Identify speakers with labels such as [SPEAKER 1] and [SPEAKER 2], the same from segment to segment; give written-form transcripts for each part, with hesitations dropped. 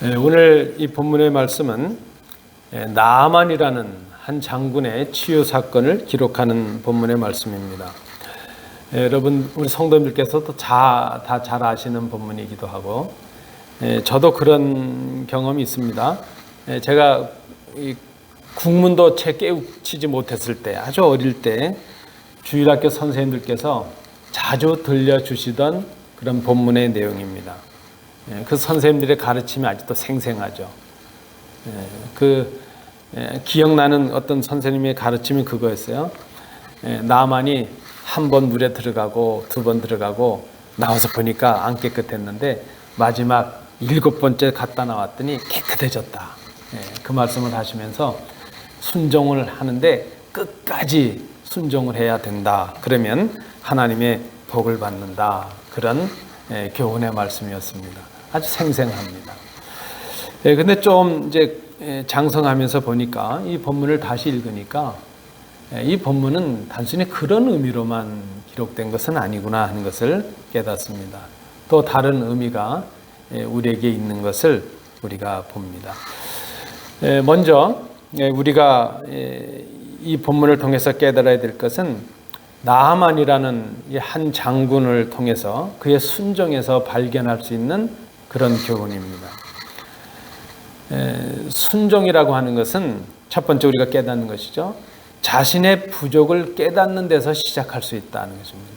[SPEAKER 1] 오늘 이 본문의 말씀은 나아만이라는 한 장군의 치유 사건을 기록하는 본문의 말씀입니다. 여러분, 우리 성도님들께서도 다 잘 아시는 본문이기도 하고, 저도 그런 경험이 있습니다. 제가 이 국문도 채 깨우치지 못했을 때, 아주 어릴 때 주일학교 선생님들께서 자주 들려주시던 그런 본문의 내용입니다. 그 선생님들의 가르침이 아직도 생생하죠. 기억나는 어떤 선생님의 가르침이 그거였어요. 나만이 한 번 물에 들어가고 두 번 들어가고 나와서 보니까 안 깨끗했는데 마지막 7번째 갔다 나왔더니 깨끗해졌다. 그 말씀을 하시면서 순종을 하는데 끝까지 순종을 해야 된다. 그러면 하나님의 복을 받는다. 그런 교훈의 말씀이었습니다. 아주 생생합니다. 근데 좀 이제 장성하면서 보니까 이 본문을 다시 읽으니까 이 본문은 단순히 그런 의미로만 기록된 것은 아니구나 하는 것을 깨닫습니다. 또 다른 의미가 우리에게 있는 것을 우리가 봅니다. 먼저 우리가 이 본문을 통해서 깨달아야 될 것은 나아만이라는 한 장군을 통해서 그의 순종에서 발견할 수 있는 그런 교훈입니다. 순종이라고 하는 것은 첫 번째 우리가 깨닫는 것이죠. 자신의 부족을 깨닫는 데서 시작할 수 있다는 것입니다.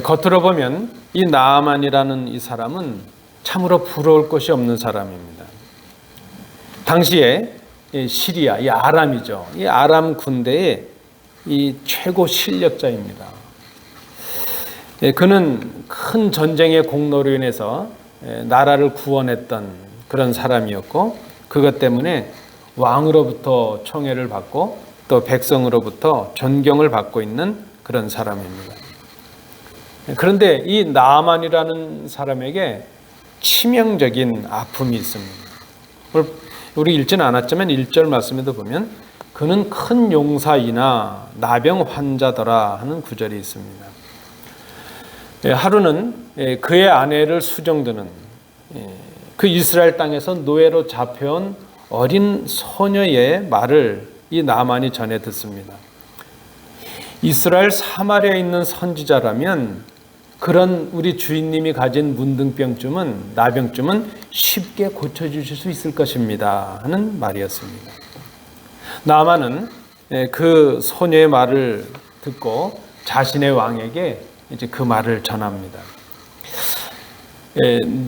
[SPEAKER 1] 겉으로 보면 이 나아만이라는 이 사람은 참으로 부러울 것이 없는 사람입니다. 당시에 시리아, 이 아람이죠. 이 아람 군대의 이 최고 실력자입니다. 그는 큰 전쟁의 공로로 인해서 나라를 구원했던 그런 사람이었고, 그것 때문에 왕으로부터 총애를 받고 또 백성으로부터 존경을 받고 있는 그런 사람입니다. 그런데 이 나아만이라는 사람에게 치명적인 아픔이 있습니다. 우리 읽지는 않았지만 1절 말씀에도 보면 그는 큰 용사이나 나병 환자더라 하는 구절이 있습니다. 하루는 그의 아내를 수종드는 그 이스라엘 땅에서 노예로 잡혀온 어린 소녀의 말을 이 나만이 전해 듣습니다. 이스라엘 사마리아에 있는 선지자라면 그런 우리 주인님이 가진 문둥병쯤은 나병쯤은 쉽게 고쳐주실 수 있을 것입니다 하는 말이었습니다. 나만은 그 소녀의 말을 듣고 자신의 왕에게 이제 그 말을 전합니다.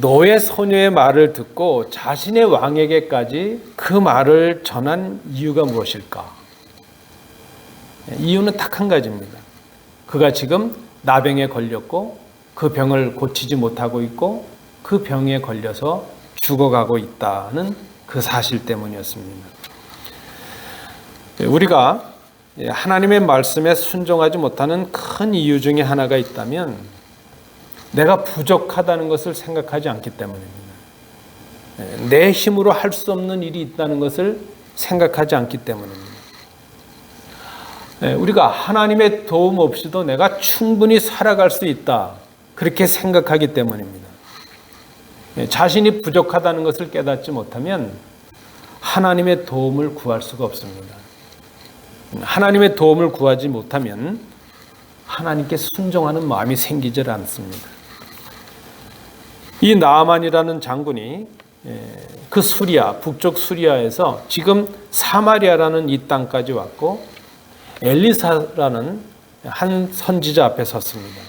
[SPEAKER 1] 노예 소녀의 말을 듣고 자신의 왕에게까지 그 말을 전한 이유가 무엇일까? 이유는 딱 한 가지입니다. 그가 지금 나병에 걸렸고 그 병을 고치지 못하고 있고 그 병에 걸려서 죽어가고 있다는 그 사실 때문이었습니다. 우리가 하나님의 말씀에 순종하지 못하는 큰 이유 중에 하나가 있다면 내가 부족하다는 것을 생각하지 않기 때문입니다. 내 힘으로 할 수 없는 일이 있다는 것을 생각하지 않기 때문입니다. 우리가 하나님의 도움 없이도 내가 충분히 살아갈 수 있다, 그렇게 생각하기 때문입니다. 자신이 부족하다는 것을 깨닫지 못하면 하나님의 도움을 구할 수가 없습니다. 하나님의 도움을 구하지 못하면 하나님께 순종하는 마음이 생기질 않습니다. 이 나아만이라는 장군이 그 수리아, 북쪽 수리아에서 지금 사마리아라는 이 땅까지 왔고 엘리사라는 한 선지자 앞에 섰습니다.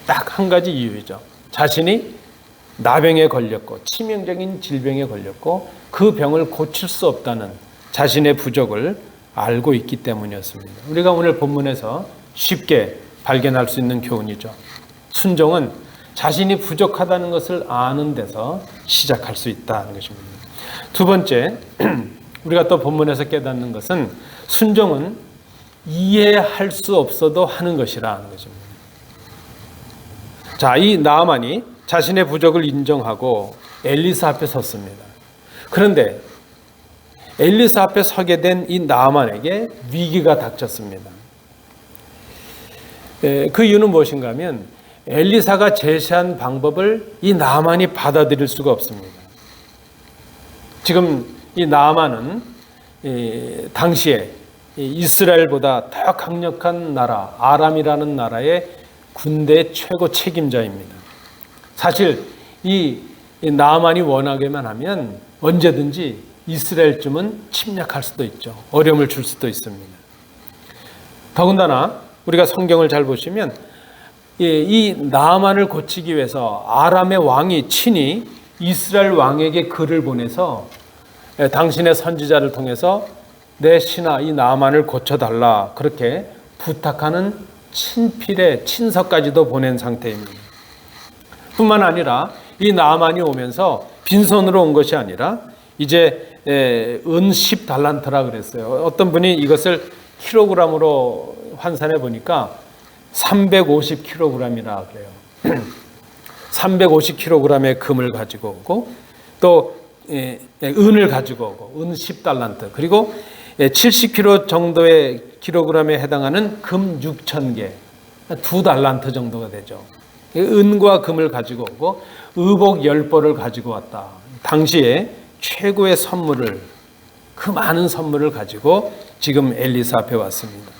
[SPEAKER 1] 딱 한 가지 이유이죠. 자신이 나병에 걸렸고 치명적인 질병에 걸렸고 그 병을 고칠 수 없다는 자신의 부족을 알고 있기 때문이었습니다. 우리가 오늘 본문에서 쉽게 발견할 수 있는 교훈이죠. 순종은 자신이 부족하다는 것을 아는 데서 시작할 수 있다는 것입니다. 두 번째, 우리가 또 본문에서 깨닫는 것은 순종은 이해할 수 없어도 하는 것이라는 것입니다. 자, 이 나아만이 자신의 부족을 인정하고 엘리사 앞에 섰습니다. 그런데 엘리사 앞에 서게 된 이 나아만에게 위기가 닥쳤습니다. 그 이유는 무엇인가 하면 엘리사가 제시한 방법을 이 나만이 받아들일 수가 없습니다. 지금 이 나만은 당시에 이스라엘보다 더 강력한 나라 아람이라는 나라의 군대 최고 책임자입니다. 사실 이 나만이 원하게만 하면 언제든지 이스라엘쯤은 침략할 수도 있죠. 어려움을 줄 수도 있습니다. 더군다나 우리가 성경을 잘 보시면 이 나만을 고치기 위해서 아람의 왕이 친히 이스라엘 왕에게 글을 보내서 당신의 선지자를 통해서 내 신하 이 나만을 고쳐달라 그렇게 부탁하는 친필의 친서까지도 보낸 상태입니다. 뿐만 아니라 이 나만이 오면서 빈손으로 온 것이 아니라 이제 은 10달란트라 그랬어요. 어떤 분이 이것을 킬로그램으로 환산해 보니까 350kg이라 그래요. 350kg의 금을 가지고 오고 또 은을 가지고 오고 은 10달란트 그리고 70kg 정도의 킬로그램에 해당하는 금 6,000개 2달란트 정도가 되죠. 은과 금을 가지고 오고 의복 10벌을 가지고 왔다. 당시에 최고의 선물을 그 많은 선물을 가지고 지금 엘리사 앞에 왔습니다.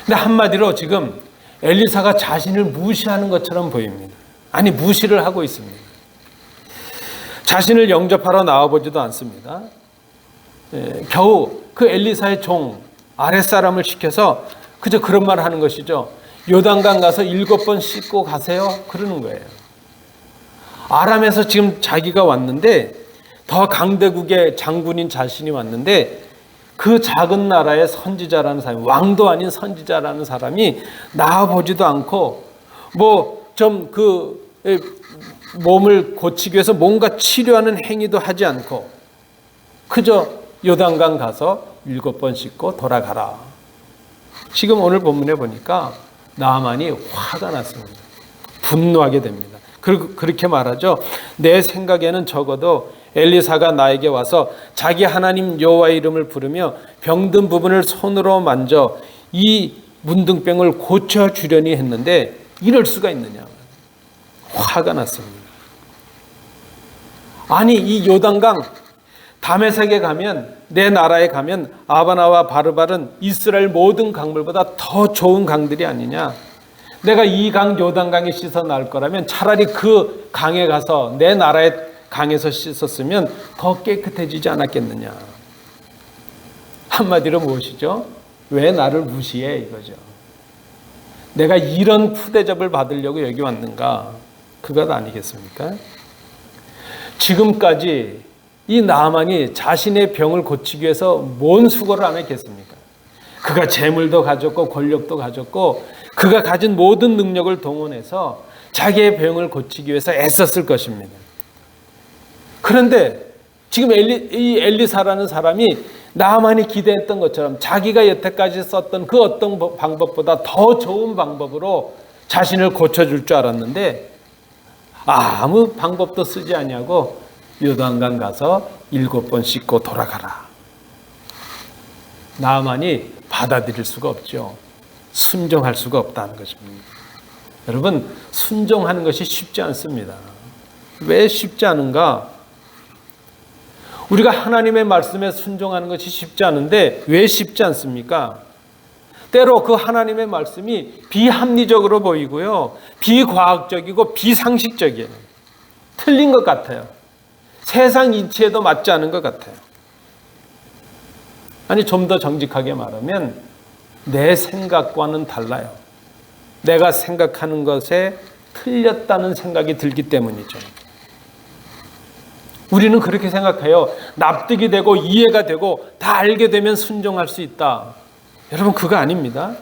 [SPEAKER 1] 근데 한마디로 지금 엘리사가 자신을 무시하는 것처럼 보입니다. 아니 무시를 하고 있습니다. 자신을 영접하러 나와보지도 않습니다. 겨우 그 엘리사의 종 아랫사람을 시켜서 그저 그런 말을 하는 것이죠. 요단강 가서 7번 씻고 가세요. 그러는 거예요. 아람에서 지금 자기가 왔는데 더 강대국의 장군인 자신이 왔는데 그 작은 나라의 선지자라는 사람이 왕도 아닌 선지자라는 사람이 나와보지도 않고 뭐 좀 그 몸을 고치기 위해서 뭔가 치료하는 행위도 하지 않고 그저 요단강 가서 7번 씻고 돌아가라. 지금 오늘 본문에 보니까 나만이 화가 났습니다. 분노하게 됩니다. 그렇게 말하죠. 내 생각에는 적어도 엘리사가 나에게 와서 자기 하나님 여호와의 이름을 부르며 병든 부분을 손으로 만져 이 문둥병을 고쳐주려니 했는데 이럴 수가 있느냐. 화가 났습니다. 아니 이 요단강 다메섹에 가면 내 나라에 가면 아바나와 바르발은 이스라엘 모든 강물보다 더 좋은 강들이 아니냐. 내가 이 강 요단강에 씻어 나을 거라면 차라리 그 강에 가서 내 나라의 강에서 씻었으면 더 깨끗해지지 않았겠느냐. 한마디로 무엇이죠? 왜 나를 무시해 이거죠. 내가 이런 푸대접을 받으려고 여기 왔는가? 그것 아니겠습니까? 지금까지 이 나만이 자신의 병을 고치기 위해서 뭔 수고를 안 했겠습니까? 그가 재물도 가졌고 권력도 가졌고 그가 가진 모든 능력을 동원해서 자기의 병을 고치기 위해서 애썼을 것입니다. 그런데 지금 이 엘리사라는 사람이 나만이 기대했던 것처럼 자기가 여태까지 썼던 그 어떤 방법보다 더 좋은 방법으로 자신을 고쳐줄 줄 알았는데 아무 방법도 쓰지 않냐고 요단강 가서 7번 씻고 돌아가라. 나만이 받아들일 수가 없죠. 순종할 수가 없다는 것입니다. 여러분 순종하는 것이 쉽지 않습니다. 왜 쉽지 않은가? 우리가 하나님의 말씀에 순종하는 것이 쉽지 않은데 왜 쉽지 않습니까? 때로 그 하나님의 말씀이 비합리적으로 보이고요. 비과학적이고 비상식적이에요. 틀린 것 같아요. 세상 이치에도 맞지 않은 것 같아요. 아니 좀 더 정직하게 말하면 내 생각과는 달라요. 내가 생각하는 것에 틀렸다는 생각이 들기 때문이죠. 우리는 그렇게 생각해요. 납득이 되고 이해가 되고 다 알게 되면 순종할 수 있다. 여러분 그거 아닙니다.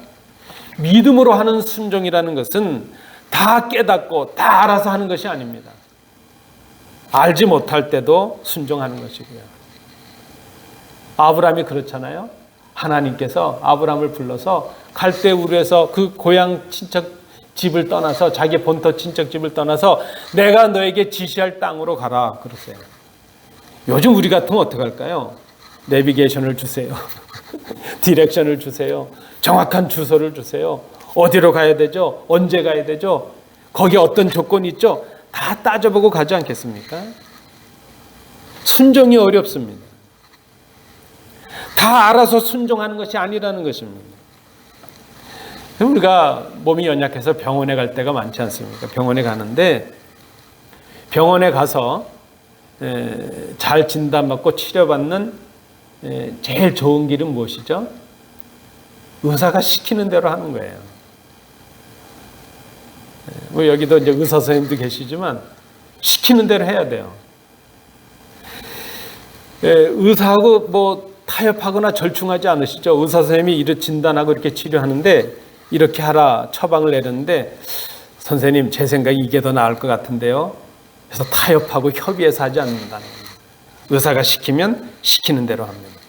[SPEAKER 1] 믿음으로 하는 순종이라는 것은 다 깨닫고 다 알아서 하는 것이 아닙니다. 알지 못할 때도 순종하는 것이고요. 아브라함이 그렇잖아요. 하나님께서 아브라함을 불러서 갈대우르에서 그 고향 친척 집을 떠나서 자기 본토 친척 집을 떠나서 내가 너에게 지시할 땅으로 가라 그러세요. 요즘 우리 같으면 어떻게 할까요? 내비게이션을 주세요. 디렉션을 주세요. 정확한 주소를 주세요. 어디로 가야 되죠? 언제 가야 되죠? 거기에 어떤 조건이 있죠? 다 따져보고 가지 않겠습니까? 순종이 어렵습니다. 다 알아서 순종하는 것이 아니라는 것입니다. 우리가 몸이 연약해서 병원에 갈 때가 많지 않습니까? 병원에 가는데 병원에 가서 잘 진단받고 치료받는 제일 좋은 길은 무엇이죠? 의사가 시키는 대로 하는 거예요. 뭐 여기도 이제 의사 선생님도 계시지만 시키는 대로 해야 돼요. 의사하고 뭐 타협하거나 절충하지 않으시죠? 의사 선생님이 이렇게 진단하고 이렇게 치료하는데 이렇게 하라 처방을 내렸는데 선생님 제 생각에 이게 더 나을 것 같은데요. 그래서 타협하고 협의해서 하지 않는다는 겁니다. 의사가 시키면 시키는 대로 합니다.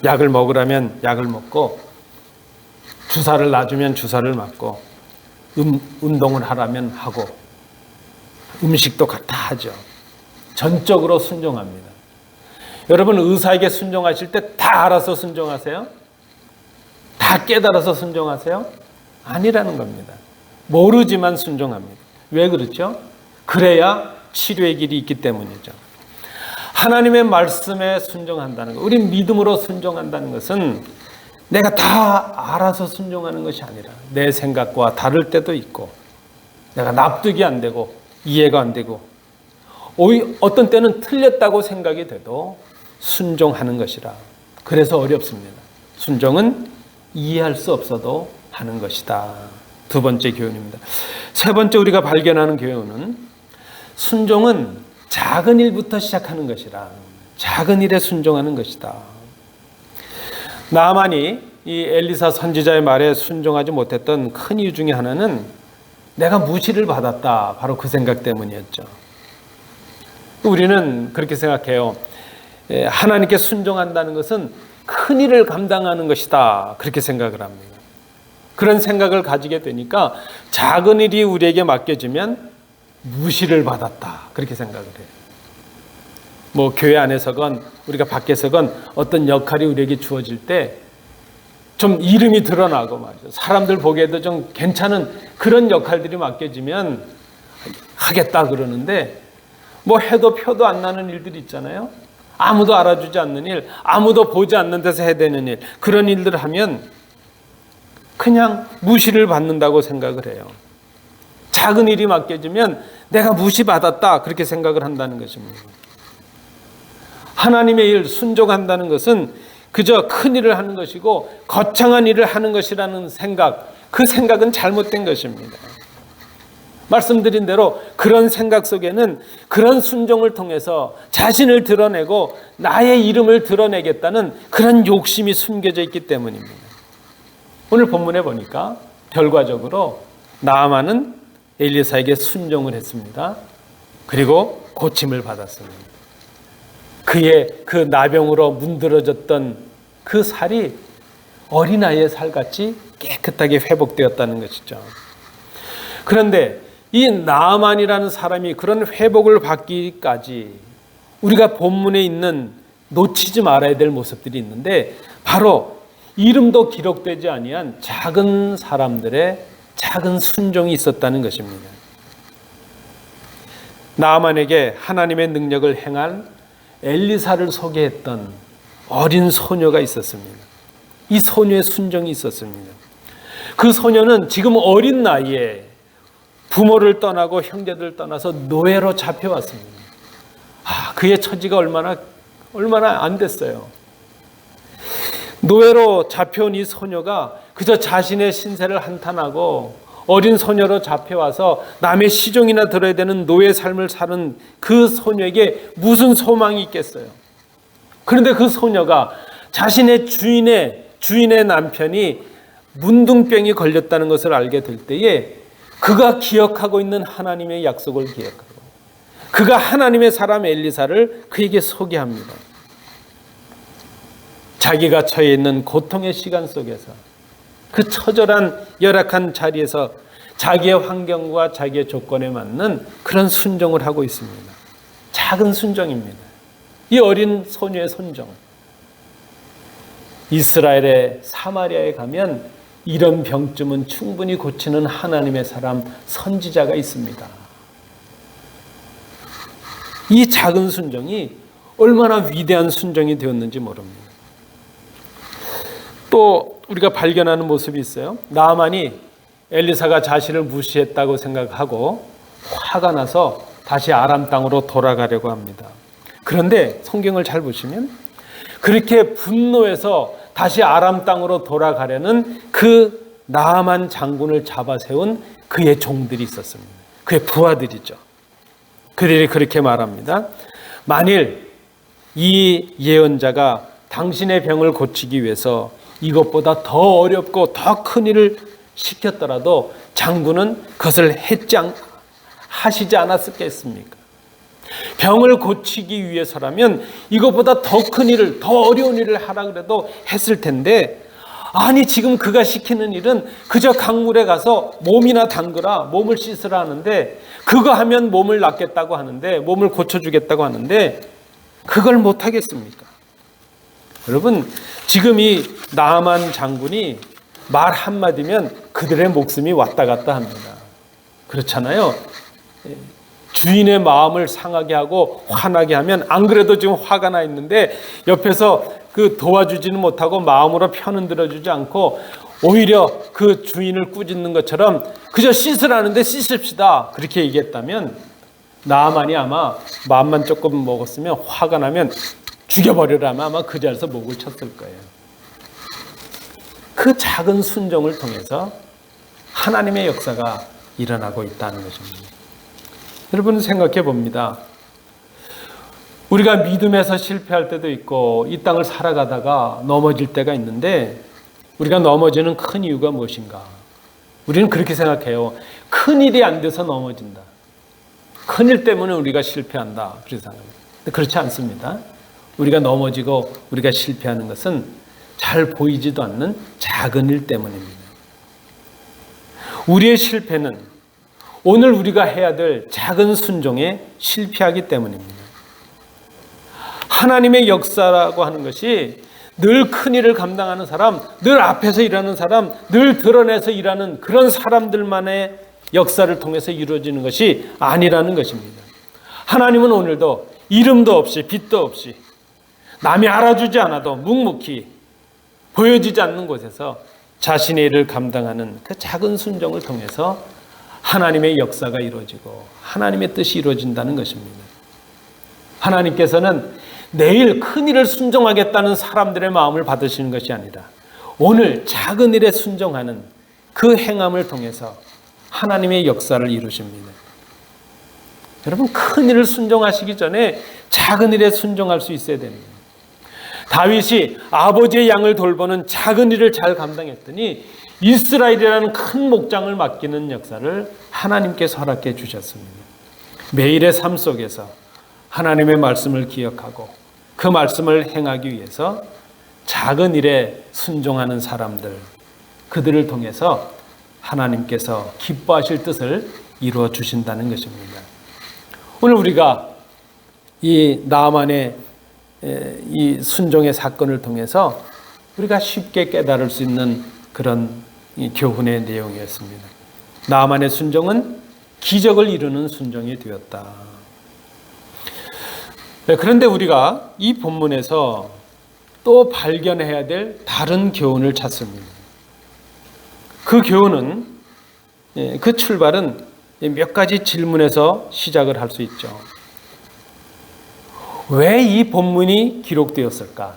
[SPEAKER 1] 약을 먹으라면 약을 먹고 주사를 놔주면 주사를 맞고 운동을 하라면 하고 음식도 다 하죠. 전적으로 순종합니다. 여러분 의사에게 순종하실 때 다 알아서 순종하세요? 다 깨달아서 순종하세요? 아니라는 겁니다. 모르지만 순종합니다. 왜 그렇죠? 그래야 치료의 길이 있기 때문이죠. 하나님의 말씀에 순종한다는 것, 우리 믿음으로 순종한다는 것은 내가 다 알아서 순종하는 것이 아니라 내 생각과 다를 때도 있고 내가 납득이 안 되고 이해가 안 되고 어떤 때는 틀렸다고 생각이 돼도 순종하는 것이라. 그래서 어렵습니다. 순종은 이해할 수 없어도 하는 것이다. 두 번째 교훈입니다. 세 번째 우리가 발견하는 교훈은 순종은 작은 일부터 시작하는 것이라. 작은 일에 순종하는 것이다. 나아만이 이 엘리사 선지자의 말에 순종하지 못했던 큰 이유 중에 하나는 내가 무시를 받았다. 바로 그 생각 때문이었죠. 우리는 그렇게 생각해요. 하나님께 순종한다는 것은 큰 일을 감당하는 것이다. 그렇게 생각을 합니다. 그런 생각을 가지게 되니까 작은 일이 우리에게 맡겨지면 무시를 받았다. 그렇게 생각을 해요. 뭐 교회 안에서건 우리가 밖에서건 어떤 역할이 우리에게 주어질 때 좀 이름이 드러나고 말이죠. 사람들 보기에도 좀 괜찮은 그런 역할들이 맡겨지면 하겠다 그러는데 뭐 해도 표도 안 나는 일들이 있잖아요. 아무도 알아주지 않는 일, 아무도 보지 않는 데서 해야 되는 일, 그런 일들을 하면 그냥 무시를 받는다고 생각을 해요. 작은 일이 맡겨지면 내가 무시받았다 그렇게 생각을 한다는 것입니다. 하나님의 일 순종한다는 것은 그저 큰 일을 하는 것이고 거창한 일을 하는 것이라는 생각, 그 생각은 잘못된 것입니다. 말씀드린 대로 그런 생각 속에는 그런 순종을 통해서 자신을 드러내고 나의 이름을 드러내겠다는 그런 욕심이 숨겨져 있기 때문입니다. 오늘 본문에 보니까 결과적으로 나아만은 엘리사에게 순종을 했습니다. 그리고 고침을 받았습니다. 그의 그 나병으로 문드러졌던 그 살이 어린아이의 살같이 깨끗하게 회복되었다는 것이죠. 그런데 이 나아만이라는 사람이 그런 회복을 받기까지 우리가 본문에 있는 놓치지 말아야 될 모습들이 있는데 바로 이름도 기록되지 아니한 작은 사람들의 작은 순종이 있었다는 것입니다. 나아만에게 하나님의 능력을 행한 엘리사를 소개했던 어린 소녀가 있었습니다. 이 소녀의 순종이 있었습니다. 그 소녀는 지금 어린 나이에 부모를 떠나고 형제들을 떠나서 노예로 잡혀왔습니다. 그의 처지가 얼마나 안 됐어요. 노예로 잡혀온 이 소녀가 그저 자신의 신세를 한탄하고 어린 소녀로 잡혀와서 남의 시종이나 들어야 되는 노예 삶을 사는 그 소녀에게 무슨 소망이 있겠어요. 그런데 그 소녀가 자신의 주인의 남편이 문둥병이 걸렸다는 것을 알게 될 때에 그가 기억하고 있는 하나님의 약속을 기억하고 그가 하나님의 사람 엘리사를 그에게 소개합니다. 자기가 처해 있는 고통의 시간 속에서 그 처절한 열악한 자리에서 자기의 환경과 자기의 조건에 맞는 그런 순종을 하고 있습니다. 작은 순종입니다. 이 어린 소녀의 순종. 이스라엘의 사마리아에 가면 이런 병쯤은 충분히 고치는 하나님의 사람, 선지자가 있습니다. 이 작은 순종이 얼마나 위대한 순종이 되었는지 모릅니다. 또 우리가 발견하는 모습이 있어요. 나아만이 엘리사가 자신을 무시했다고 생각하고 화가 나서 다시 아람 땅으로 돌아가려고 합니다. 그런데 성경을 잘 보시면 그렇게 분노해서 다시 아람 땅으로 돌아가려는 그 나아만 장군을 잡아세운 그의 종들이 있었습니다. 그의 부하들이죠. 그들이 그렇게 말합니다. 만일 이 예언자가 당신의 병을 고치기 위해서 이것보다 더 어렵고 더 큰 일을 시켰더라도 장군은 그것을 하시지 않았겠습니까? 병을 고치기 위해서라면 이것보다 더 큰 일을, 더 어려운 일을 하라 그래도 했을 텐데, 아니 지금 그가 시키는 일은 그저 강물에 가서 몸이나 담그라, 몸을 씻으라 하는데, 그거 하면 몸을 낫겠다고 하는데, 몸을 고쳐주겠다고 하는데 그걸 못하겠습니까? 여러분, 지금 이 나아만 장군이 말 한마디면 그들의 목숨이 왔다 갔다 합니다. 그렇잖아요. 주인의 마음을 상하게 하고 화나게 하면, 안 그래도 지금 화가 나 있는데 옆에서 그 도와주지는 못하고 마음으로 편은 들어주지 않고 오히려 그 주인을 꾸짖는 것처럼 그저 씻으라는데 씻읍시다 그렇게 얘기했다면, 나아만이 아마 마음만 조금 먹었으면 화가 나면 죽여버리라면 아마 그 자리에서 목을 쳤을 거예요. 그 작은 순종을 통해서 하나님의 역사가 일어나고 있다는 것입니다. 여러분 생각해 봅니다. 우리가 믿음에서 실패할 때도 있고 이 땅을 살아가다가 넘어질 때가 있는데, 우리가 넘어지는 큰 이유가 무엇인가? 우리는 그렇게 생각해요. 큰일이 안 돼서 넘어진다. 큰일 때문에 우리가 실패한다. 그렇게 생각합니다. 근데 그렇지 않습니다. 우리가 넘어지고 우리가 실패하는 것은 잘 보이지도 않는 작은 일 때문입니다. 우리의 실패는 오늘 우리가 해야 될 작은 순종에 실패하기 때문입니다. 하나님의 역사라고 하는 것이 늘 큰일을 감당하는 사람, 늘 앞에서 일하는 사람, 늘 드러내서 일하는 그런 사람들만의 역사를 통해서 이루어지는 것이 아니라는 것입니다. 하나님은 오늘도 이름도 없이 빛도 없이 남이 알아주지 않아도 묵묵히 보여지지 않는 곳에서 자신의 일을 감당하는 그 작은 순종을 통해서 하나님의 역사가 이루어지고 하나님의 뜻이 이루어진다는 것입니다. 하나님께서는 내일 큰 일을 순종하겠다는 사람들의 마음을 받으시는 것이 아니라 오늘 작은 일에 순종하는 그 행함을 통해서 하나님의 역사를 이루십니다. 여러분, 큰 일을 순종하시기 전에 작은 일에 순종할 수 있어야 됩니다. 다윗이 아버지의 양을 돌보는 작은 일을 잘 감당했더니 이스라엘이라는 큰 목장을 맡기는 역사를 하나님께서 허락해 주셨습니다. 매일의 삶 속에서 하나님의 말씀을 기억하고 그 말씀을 행하기 위해서 작은 일에 순종하는 사람들, 그들을 통해서 하나님께서 기뻐하실 뜻을 이루어 주신다는 것입니다. 오늘 우리가 이 나아만의 이 순종의 사건을 통해서 우리가 쉽게 깨달을 수 있는 그런 교훈의 내용이었습니다. 나아만의 순종은 기적을 이루는 순종이 되었다. 그런데 우리가 이 본문에서 또 발견해야 될 다른 교훈을 찾습니다. 그 교훈은, 그 출발은 몇 가지 질문에서 시작을 할 수 있죠. 왜 이 본문이 기록되었을까?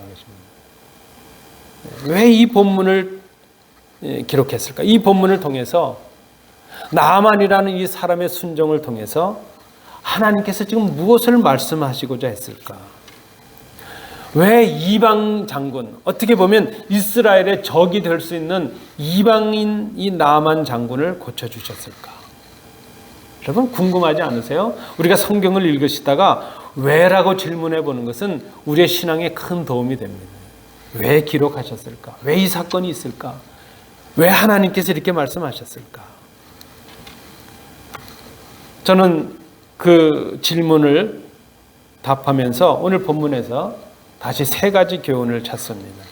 [SPEAKER 1] 왜 이 본문을 기록했을까? 이 본문을 통해서 나아만이라는 이 사람의 순종을 통해서 하나님께서 지금 무엇을 말씀하시고자 했을까? 왜 이방 장군, 어떻게 보면 이스라엘의 적이 될 수 있는 이방인 이 나아만 장군을 고쳐주셨을까? 여러분 궁금하지 않으세요? 우리가 성경을 읽으시다가 왜라고 질문해 보는 것은 우리의 신앙에 큰 도움이 됩니다. 왜 기록하셨을까? 왜 이 사건이 있을까? 왜 하나님께서 이렇게 말씀하셨을까? 저는 그 질문을 답하면서 오늘 본문에서 다시 세 가지 교훈을 찾습니다.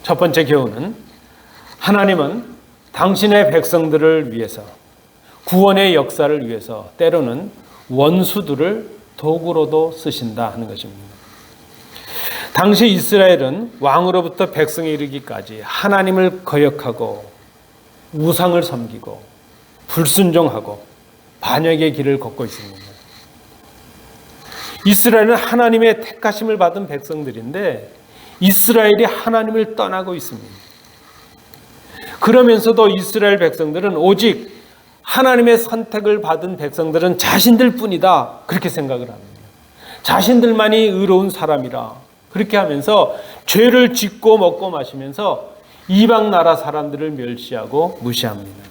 [SPEAKER 1] 첫 번째 교훈은 하나님은 당신의 백성들을 위해서, 구원의 역사를 위해서 때로는 원수들을 도구로도 쓰신다 하는 것입니다. 당시 이스라엘은 왕으로부터 백성에 이르기까지 하나님을 거역하고 우상을 섬기고 불순종하고 반역의 길을 걷고 있습니다. 이스라엘은 하나님의 택하심을 받은 백성들인데 이스라엘이 하나님을 떠나고 있습니다. 그러면서도 이스라엘 백성들은 오직 하나님의 선택을 받은 백성들은 자신들 뿐이다, 그렇게 생각을 합니다. 자신들만이 의로운 사람이라 그렇게 하면서 죄를 짓고 먹고 마시면서 이방 나라 사람들을 멸시하고 무시합니다.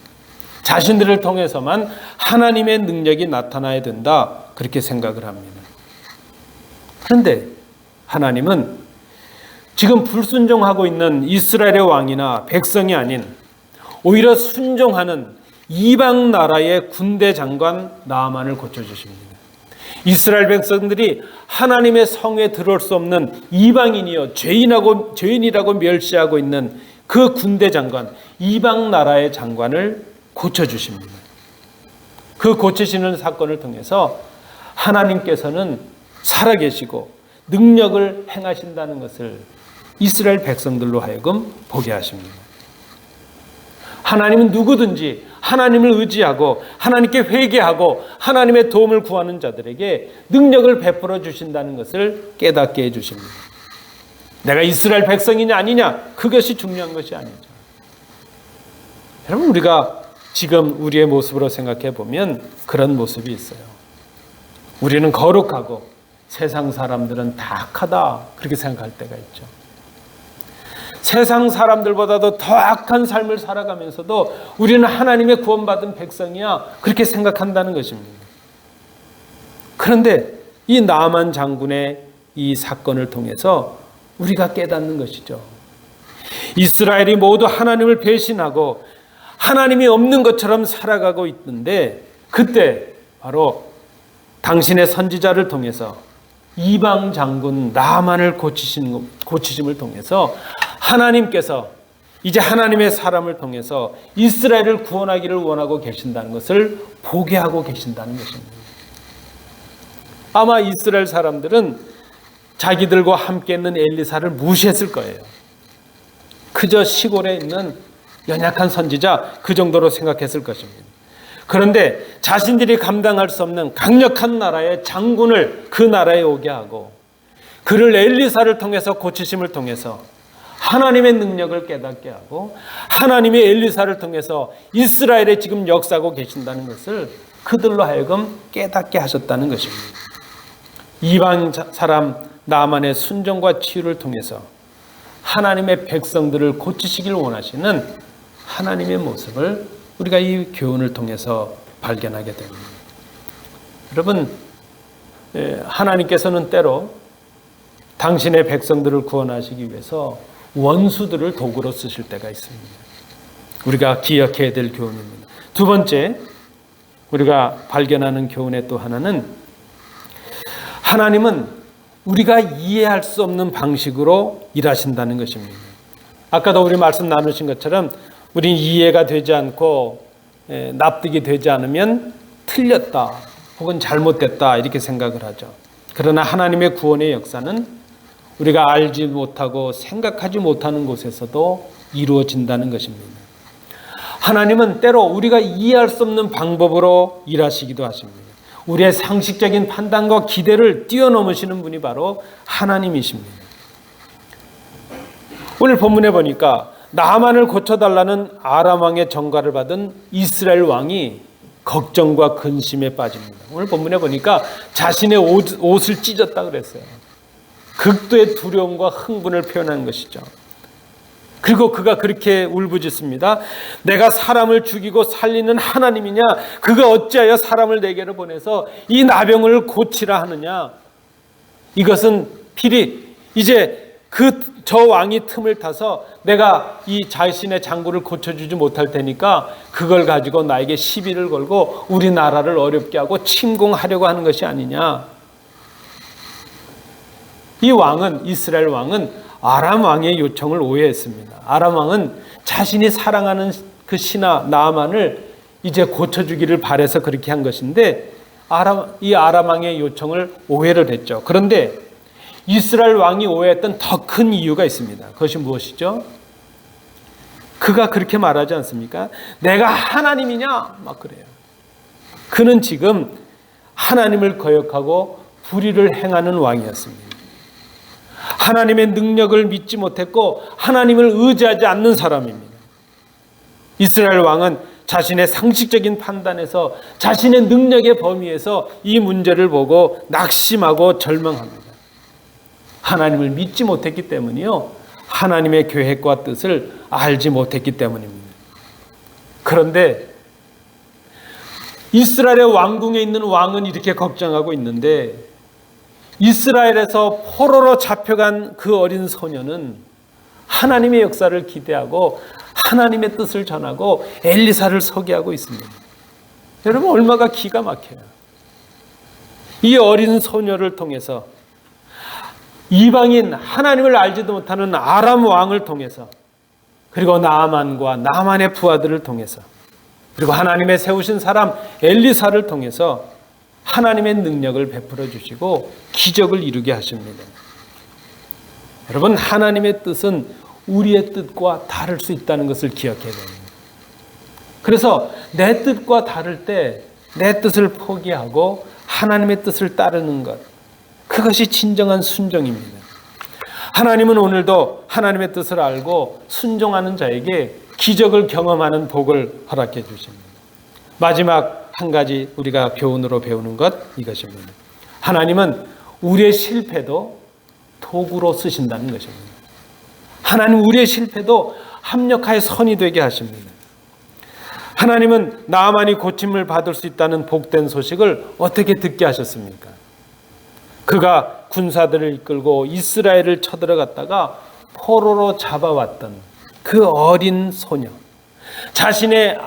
[SPEAKER 1] 자신들을 통해서만 하나님의 능력이 나타나야 된다, 그렇게 생각을 합니다. 그런데 하나님은 지금 불순종하고 있는 이스라엘의 왕이나 백성이 아닌 오히려 순종하는 이방 나라의 군대 장관 나아만을 고쳐주십니다. 이스라엘 백성들이 하나님의 성에 들어올 수 없는 이방인이요 죄인이라고 멸시하고 있는 그 군대 장관, 이방 나라의 장관을 고쳐주십니다. 그 고치시는 사건을 통해서 하나님께서는 살아계시고 능력을 행하신다는 것을 이스라엘 백성들로 하여금 보게 하십니다. 하나님은 누구든지 하나님을 의지하고 하나님께 회개하고 하나님의 도움을 구하는 자들에게 능력을 베풀어 주신다는 것을 깨닫게 해주십니다. 내가 이스라엘 백성이냐 아니냐, 그것이 중요한 것이 아니죠. 여러분, 우리가 지금 우리의 모습으로 생각해 보면 그런 모습이 있어요. 우리는 거룩하고 세상 사람들은 다 악하다, 그렇게 생각할 때가 있죠. 세상 사람들보다도 더 악한 삶을 살아가면서도 우리는 하나님의 구원받은 백성이야, 그렇게 생각한다는 것입니다. 그런데 이 나아만 장군의 이 사건을 통해서 우리가 깨닫는 것이죠. 이스라엘이 모두 하나님을 배신하고 하나님이 없는 것처럼 살아가고 있는데, 그때 바로 당신의 선지자를 통해서 이방 장군 나아만을 고치심을 통해서 하나님께서 이제 하나님의 사람을 통해서 이스라엘을 구원하기를 원하고 계신다는 것을 보게 하고 계신다는 것입니다. 아마 이스라엘 사람들은 자기들과 함께 있는 엘리사를 무시했을 거예요. 그저 시골에 있는 연약한 선지자, 그 정도로 생각했을 것입니다. 그런데 자신들이 감당할 수 없는 강력한 나라의 장군을 그 나라에 오게 하고 그를 엘리사를 통해서 고치심을 통해서 하나님의 능력을 깨닫게 하고 하나님의 엘리사를 통해서 이스라엘에 지금 역사하고 계신다는 것을 그들로 하여금 깨닫게 하셨다는 것입니다. 이방 사람 나아만의 순종과 치유를 통해서 하나님의 백성들을 고치시길 원하시는 하나님의 모습을 우리가 이 교훈을 통해서 발견하게 됩니다. 여러분, 하나님께서는 때로 당신의 백성들을 구원하시기 위해서 원수들을 도구로 쓰실 때가 있습니다. 우리가 기억해야 될 교훈입니다. 두 번째, 우리가 발견하는 교훈의 또 하나는 하나님은 우리가 이해할 수 없는 방식으로 일하신다는 것입니다. 아까도 우리 말씀 나누신 것처럼 우리는 이해가 되지 않고 납득이 되지 않으면 틀렸다 혹은 잘못됐다 이렇게 생각을 하죠. 그러나 하나님의 구원의 역사는 우리가 알지 못하고 생각하지 못하는 곳에서도 이루어진다는 것입니다. 하나님은 때로 우리가 이해할 수 없는 방법으로 일하시기도 하십니다. 우리의 상식적인 판단과 기대를 뛰어넘으시는 분이 바로 하나님이십니다. 오늘 본문에 보니까 나아만을 고쳐달라는 아람 왕의 전가를 받은 이스라엘 왕이 걱정과 근심에 빠집니다. 오늘 본문에 보니까 자신의 옷을 찢었다 그랬어요. 극도의 두려움과 흥분을 표현한 것이죠. 그리고 그가 그렇게 울부짖습니다. 내가 사람을 죽이고 살리는 하나님이냐? 그가 어찌하여 사람을 내게로 보내서 이 나병을 고치라 하느냐? 이것은 필히 이제 저 왕이 틈을 타서 내가 이 자신의 장군을 고쳐주지 못할 테니까 그걸 가지고 나에게 시비를 걸고 우리나라를 어렵게 하고 침공하려고 하는 것이 아니냐. 이 왕은, 이스라엘 왕은 아람 왕의 요청을 오해했습니다. 아람 왕은 자신이 사랑하는 그 신하 나아만을 이제 고쳐주기를 바라서 그렇게 한 것인데 이 아람 왕의 요청을 오해를 했죠. 그런데 이스라엘 왕이 오해했던 더 큰 이유가 있습니다. 그것이 무엇이죠? 그가 그렇게 말하지 않습니까? 내가 하나님이냐? 막 그래요. 그는 지금 하나님을 거역하고 불의를 행하는 왕이었습니다. 하나님의 능력을 믿지 못했고 하나님을 의지하지 않는 사람입니다. 이스라엘 왕은 자신의 상식적인 판단에서 자신의 능력의 범위에서 이 문제를 보고 낙심하고 절망합니다. 하나님을 믿지 못했기 때문이요. 하나님의 계획과 뜻을 알지 못했기 때문입니다. 그런데 이스라엘의 왕궁에 있는 왕은 이렇게 걱정하고 있는데 이스라엘에서 포로로 잡혀간 그 어린 소녀는 하나님의 역사를 기대하고 하나님의 뜻을 전하고 엘리사를 소개하고 있습니다. 여러분 얼마나 기가 막혀요. 이 어린 소녀를 통해서 이방인 하나님을 알지도 못하는 아람 왕을 통해서 그리고 나아만과 나아만의 부하들을 통해서 그리고 하나님의 세우신 사람 엘리사를 통해서 하나님의 능력을 베풀어 주시고 기적을 이루게 하십니다. 여러분 하나님의 뜻은 우리의 뜻과 다를 수 있다는 것을 기억해야 됩니다. 그래서 내 뜻과 다를 때 내 뜻을 포기하고 하나님의 뜻을 따르는 것, 그것이 진정한 순종입니다. 하나님은 오늘도 하나님의 뜻을 알고 순종하는 자에게 기적을 경험하는 복을 허락해 주십니다. 마지막 한 가지 우리가 교훈으로 배우는 것 이것입니다. 하나님은 우리의 실패도 도구로 쓰신다는 것입니다. 하나님 우리의 실패도 합력하여 선이 되게 하십니다. 하나님은 나아만이 고침을 받을 수 있다는 복된 소식을 어떻게 듣게 하셨습니까? 그가 군사들을 이끌고 이스라엘을 쳐들어갔다가 포로로 잡아왔던 그 어린 소녀, 자신의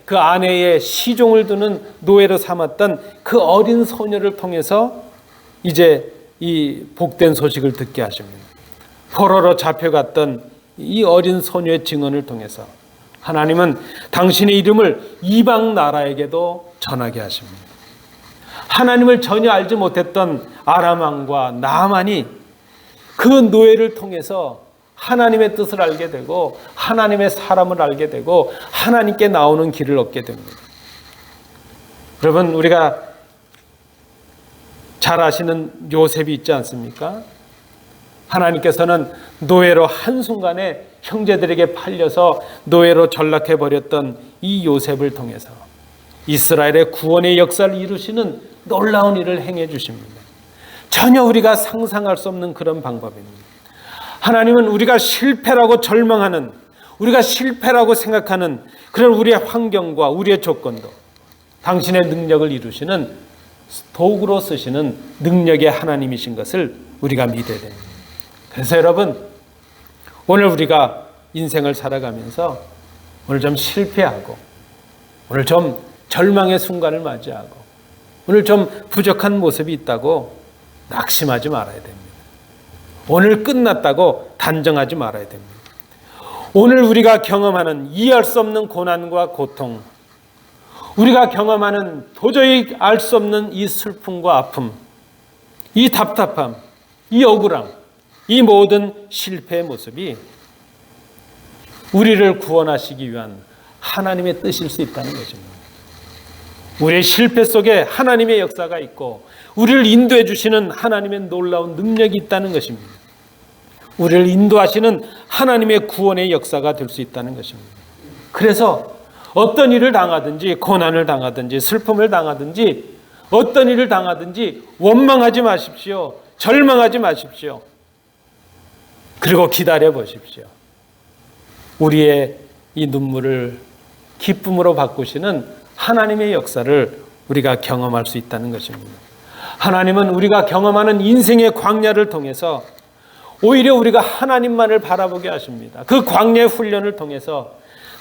[SPEAKER 1] 그 아내의 시종을 두는 노예로 삼았던 그 어린 소녀를 통해서 이제 이 복된 소식을 듣게 하십니다. 포로로 잡혀갔던 이 어린 소녀의 증언을 통해서 하나님은 당신의 이름을 이방 나라에게도 전하게 하십니다. 하나님을 전혀 알지 못했던 아람 왕과 나아만이 그 노예를 통해서 하나님의 뜻을 알게 되고 하나님의 사람을 알게 되고 하나님께 나오는 길을 얻게 됩니다. 여러분 우리가 잘 아시는 요셉이 있지 않습니까? 하나님께서는 노예로 한순간에 형제들에게 팔려서 노예로 전락해버렸던 이 요셉을 통해서 이스라엘의 구원의 역사를 이루시는 놀라운 일을 행해 주십니다. 전혀 우리가 상상할 수 없는 그런 방법입니다. 하나님은 우리가 실패라고 절망하는, 우리가 실패라고 생각하는 그런 우리의 환경과 우리의 조건도 당신의 능력을 이루시는 도구로 쓰시는 능력의 하나님이신 것을 우리가 믿어야 됩니다. 그래서 여러분 오늘 우리가 인생을 살아가면서 오늘 좀 실패하고 오늘 좀 절망의 순간을 맞이하고 오늘 좀 부족한 모습이 있다고 낙심하지 말아야 됩니다. 오늘 끝났다고 단정하지 말아야 됩니다. 오늘 우리가 경험하는 이해할 수 없는 고난과 고통, 우리가 경험하는 도저히 알 수 없는 이 슬픔과 아픔, 이 답답함, 이 억울함, 이 모든 실패의 모습이 우리를 구원하시기 위한 하나님의 뜻일 수 있다는 것입니다. 우리의 실패 속에 하나님의 역사가 있고 우리를 인도해 주시는 하나님의 놀라운 능력이 있다는 것입니다. 우리를 인도하시는 하나님의 구원의 역사가 될 수 있다는 것입니다. 그래서 어떤 일을 당하든지 고난을 당하든지 슬픔을 당하든지 어떤 일을 당하든지 원망하지 마십시오. 절망하지 마십시오. 그리고 기다려 보십시오. 우리의 이 눈물을 기쁨으로 바꾸시는 하나님의 역사를 우리가 경험할 수 있다는 것입니다. 하나님은 우리가 경험하는 인생의 광야를 통해서 오히려 우리가 하나님만을 바라보게 하십니다. 그 광야의 훈련을 통해서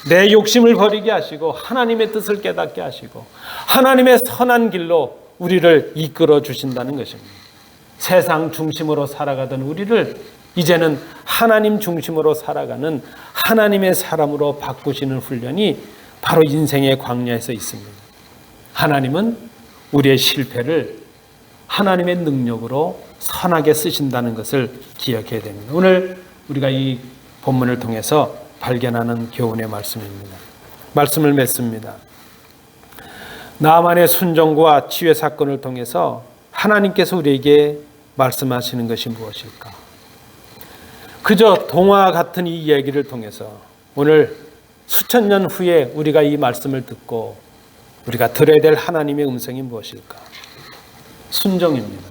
[SPEAKER 1] 내 욕심을 버리게 하시고 하나님의 뜻을 깨닫게 하시고 하나님의 선한 길로 우리를 이끌어 주신다는 것입니다. 세상 중심으로 살아가던 우리를 이제는 하나님 중심으로 살아가는 하나님의 사람으로 바꾸시는 훈련이 바로 인생의 광야에서 있습니다. 하나님은 우리의 실패를 하나님의 능력으로 선하게 쓰신다는 것을 기억해야 됩니다. 오늘 우리가 이 본문을 통해서 발견하는 교훈의 말씀입니다. 말씀을 맺습니다. 나만의 순종과 치유의 사건을 통해서 하나님께서 우리에게 말씀하시는 것이 무엇일까? 그저 동화 같은 이 이야기를 통해서 오늘 수천 년 후에 우리가 이 말씀을 듣고 우리가 들어야 될 하나님의 음성이 무엇일까? 순종입니다.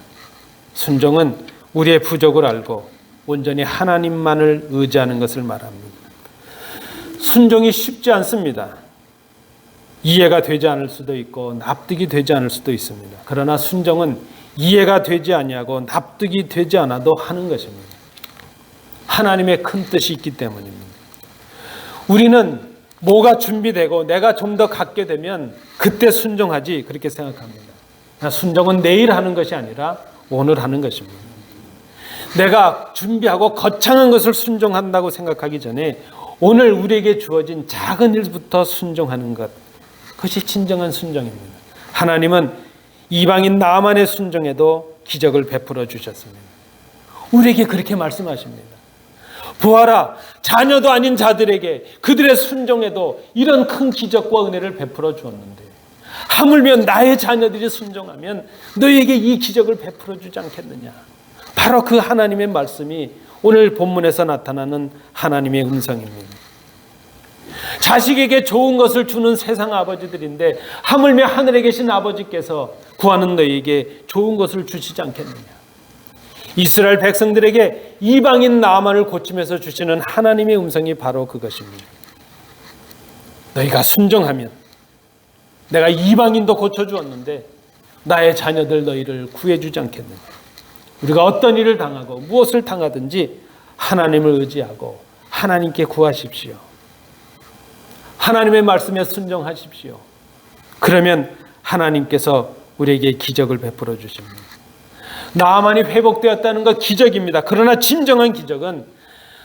[SPEAKER 1] 순종은 우리의 부족을 알고 온전히 하나님만을 의지하는 것을 말합니다. 순종이 쉽지 않습니다. 이해가 되지 않을 수도 있고 납득이 되지 않을 수도 있습니다. 그러나 순종은 이해가 되지 아니하고 납득이 되지 않아도 하는 것입니다. 하나님의 큰 뜻이 있기 때문입니다. 우리는 뭐가 준비되고 내가 좀 더 갖게 되면 그때 순종하지 그렇게 생각합니다. 순종은 내일 하는 것이 아니라 오늘 하는 것입니다. 내가 준비하고 거창한 것을 순종한다고 생각하기 전에 오늘 우리에게 주어진 작은 일부터 순종하는 것, 그것이 진정한 순종입니다. 하나님은 이방인 나만의 순종에도 기적을 베풀어 주셨습니다. 우리에게 그렇게 말씀하십니다. 보아라, 자녀도 아닌 자들에게 그들의 순종에도 이런 큰 기적과 은혜를 베풀어 주었는데 하물며 나의 자녀들이 순종하면 너희에게 이 기적을 베풀어 주지 않겠느냐. 바로 그 하나님의 말씀이 오늘 본문에서 나타나는 하나님의 음성입니다. 자식에게 좋은 것을 주는 세상 아버지들인데 하물며 하늘에 계신 아버지께서 구하는 너희에게 좋은 것을 주시지 않겠느냐. 이스라엘 백성들에게 이방인 나만을 고치면서 주시는 하나님의 음성이 바로 그것입니다. 너희가 순종하면 내가 이방인도 고쳐주었는데 나의 자녀들 너희를 구해주지 않겠느냐. 우리가 어떤 일을 당하고 무엇을 당하든지 하나님을 의지하고 하나님께 구하십시오. 하나님의 말씀에 순종하십시오. 그러면 하나님께서 우리에게 기적을 베풀어 주십니다. 나만이 회복되었다는 것 기적입니다. 그러나 진정한 기적은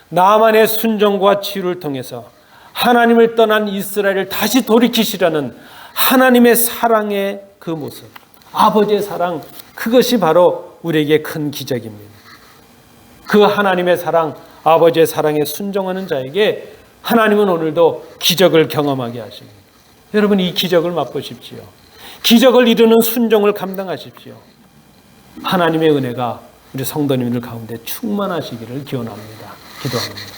[SPEAKER 1] 나만의 순종과 치유를 통해서 하나님을 떠난 이스라엘을 다시 돌이키시려는 하나님의 사랑의 그 모습, 아버지의 사랑, 그것이 바로 우리에게 큰 기적입니다. 그 하나님의 사랑, 아버지의 사랑에 순종하는 자에게 하나님은 오늘도 기적을 경험하게 하십니다. 여러분, 이 기적을 맛보십시오. 기적을 이루는 순종을 감당하십시오. 하나님의 은혜가 우리 성도님들 가운데 충만하시기를 기원합니다. 기도합니다.